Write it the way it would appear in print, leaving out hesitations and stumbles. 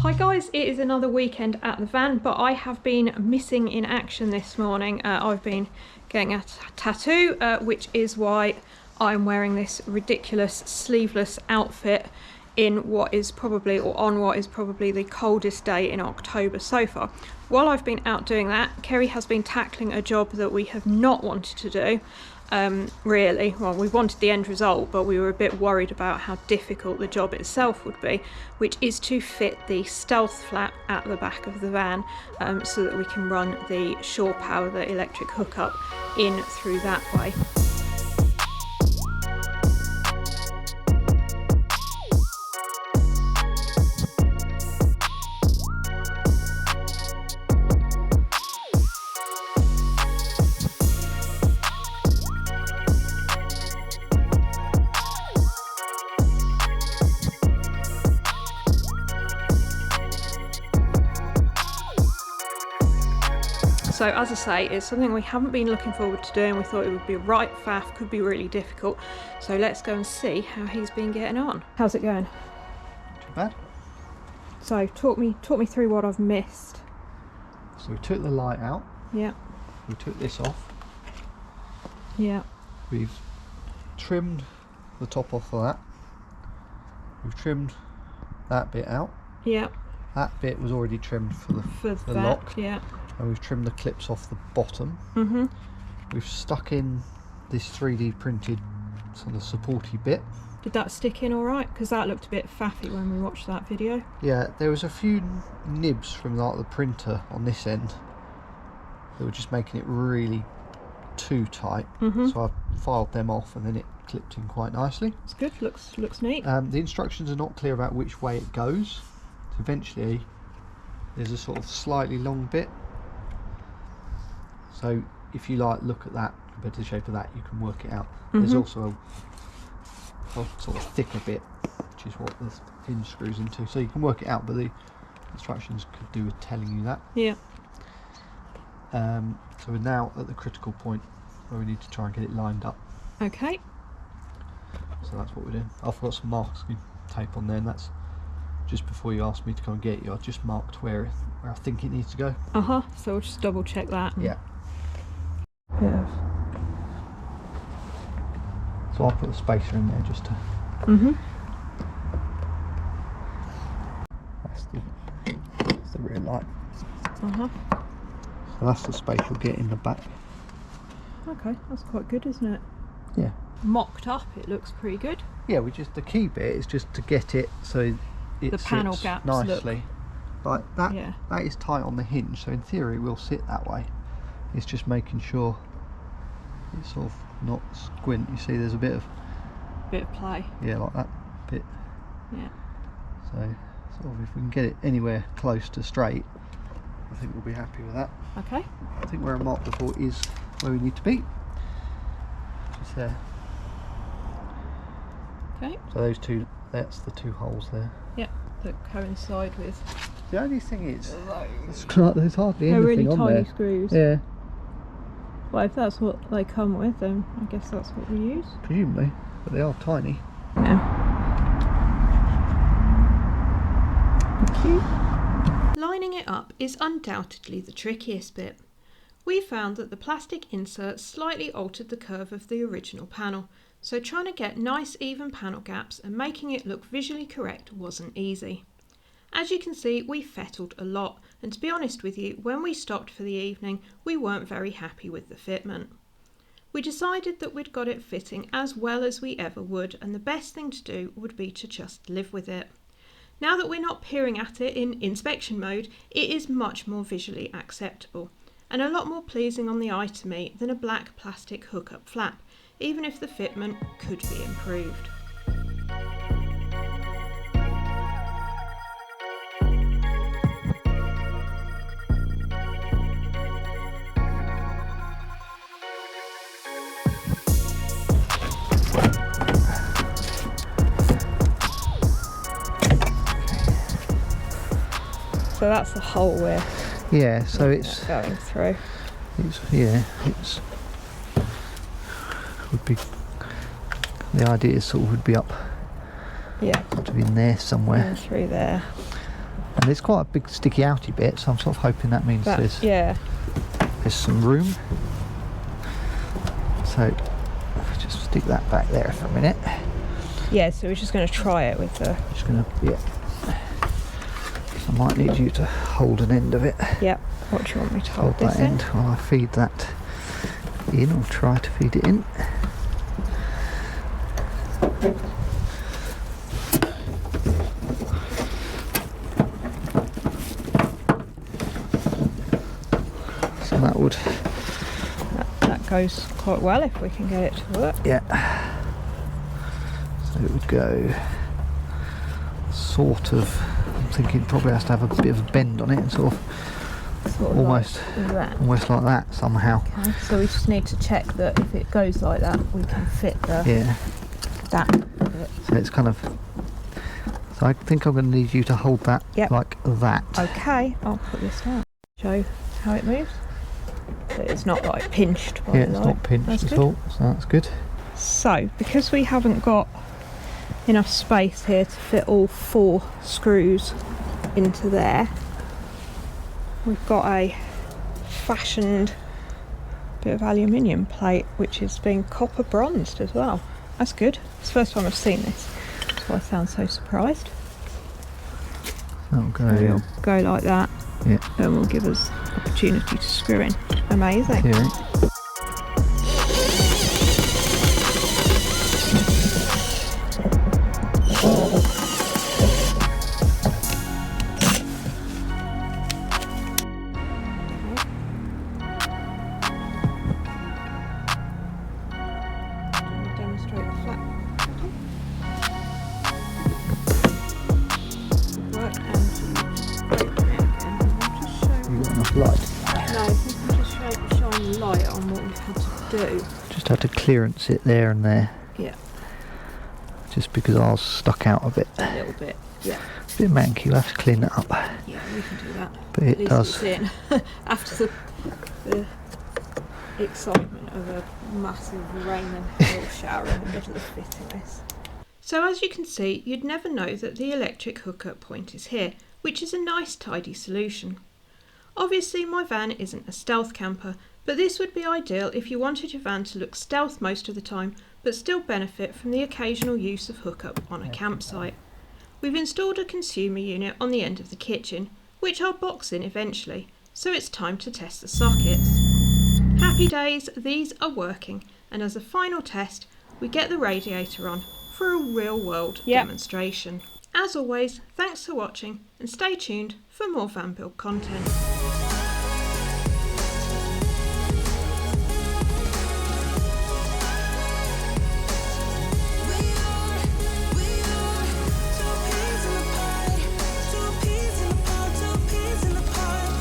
Hi guys, it is another weekend at the van, but I have been missing in action this morning. I've been getting a tattoo, which is why I'm wearing this ridiculous sleeveless outfit in what is probably, or on what is probably the coldest day in October so far. While I've been out doing that, Kerry has been tackling a job that we have not wanted to do. Really, well, we wanted the end result, but we were a bit worried about how difficult the job itself would be, which is to fit the stealth flap at the back of the van, so that we can run the shore power, the electric hookup, in through that way. So as I say, it's something we haven't been looking forward to doing. We thought it would be right faff, could be really difficult. So let's go and see how he's been getting on. How's it going? Not too bad. So talk me through what I've missed. So we took the light out. Yeah. We took this off. Yeah. We've trimmed the top off of that. We've trimmed that bit out. Yeah. That bit was already trimmed for the lock. Yeah. And we've trimmed the clips off the bottom. Mm-hmm. We've stuck in this 3D printed sort of supporty bit. Did that stick in all right? Because that looked a bit faffy when we watched that video. Yeah, there was a few nibs from like the printer on this end that were just making it really too tight. Mm-hmm. So I filed them off and then it clipped in quite nicely. It's good, looks neat. The instructions are not clear about which way it goes. So eventually there's a sort of slightly long bit. So if you like look at that compared to the shape of that, you can work it out. Mm-hmm. There's also a sort of thicker bit, which is what the hinge screws into. So you can work it out, but the instructions could do with telling you that. Yeah. So we're now at the critical point where we need to try and get it lined up. Okay. So that's what we're doing. I've got some masking tape on there, and that's just before you asked me to come and get you. I just marked where I think it needs to go. So we'll just double check that. Yeah. Yeah. So I'll put a spacer in there just to. Mhm. That's the rear light. So that's the space you'll get in the back. Okay, that's quite good, isn't it? Yeah. Mocked up, it looks pretty good. Yeah, the key bit is just to get it so it the panel sits gaps nicely. Like that. Yeah. That is tight on the hinge, so in theory it will sit that way. It's just making sure it's sort of not squint. You see, there's a bit of play. Yeah, like that bit. Yeah. So sort of if we can get it anywhere close to straight, I think we'll be happy with that. Okay. I think where I marked before is where we need to be. Just there. Okay. So those two, that's the two holes there. Yeah, that coincide with. The only thing is, there's hardly they're anything really on tiny there. screws. Yeah. Well, if that's what they come with, then I guess that's what we use. Presumably, but they are tiny. Yeah. Thank you. Lining it up is undoubtedly the trickiest bit. We found that the plastic insert slightly altered the curve of the original panel, so trying to get nice even panel gaps and making it look visually correct wasn't easy. As you can see, we fettled a lot, and to be honest with you, when we stopped for the evening, we weren't very happy with the fitment. We decided that we'd got it fitting as well as we ever would, and the best thing to do would be to just live with it. Now that we're not peering at it in inspection mode, it is much more visually acceptable, and a lot more pleasing on the eye to me than a black plastic hookup flap, even if the fitment could be improved. So that's the hole we're it's going through. It's would be the idea is sort of would be up Yeah. sort of in there somewhere. And through there. And there's quite a big sticky outy bit, so I'm sort of hoping that means there's some room. So just stick that back there for a minute. Yeah, so we're just going to try it with the... Just going to, So I might need you to hold an end of it. Yep. What do you want me to hold that this end while I feed that in, or try to feed it in. So that would... That goes quite well if we can get it to work. Yeah. So it would go sort of... I'm thinking probably has to have a bit of a bend on it and sort of almost like that somehow. Okay, so we just need to check that if it goes like that, we can fit the that bit. So it's kind of. So I think I'm going to need you to hold that like that. Okay, I'll put this down. Show how it moves. So it's not like pinched by the light. It's not pinched at all. So that's good. So because we haven't got enough space here to fit all 4 screws into there, we've got a fashioned bit of aluminium plate which is being copper bronzed as well. That's good. It's the first time I've seen this. That's why I sound so surprised. That'll go. So it'll go like that. Yeah. And will give us opportunity to screw in. Amazing. Yeah. Just have to clearance it there and there. Yeah. Just because ours stuck out a bit. A little bit, yeah. It's a bit manky, we'll have to clean that up. Yeah, we can do that. But it does. After the excitement of a massive rain and hail shower in the middle of fitting this. So as you can see, you'd never know that the electric hookup point is here, which is a nice tidy solution. Obviously my van isn't a stealth camper, but this would be ideal if you wanted your van to look stealth most of the time, but still benefit from the occasional use of hookup on a campsite. We've installed a consumer unit on the end of the kitchen, which I'll box in eventually, so it's time to test the sockets. Happy days, these are working, and as a final test, we get the radiator on for a real-world demonstration. As always, thanks for watching, and stay tuned for more van build content.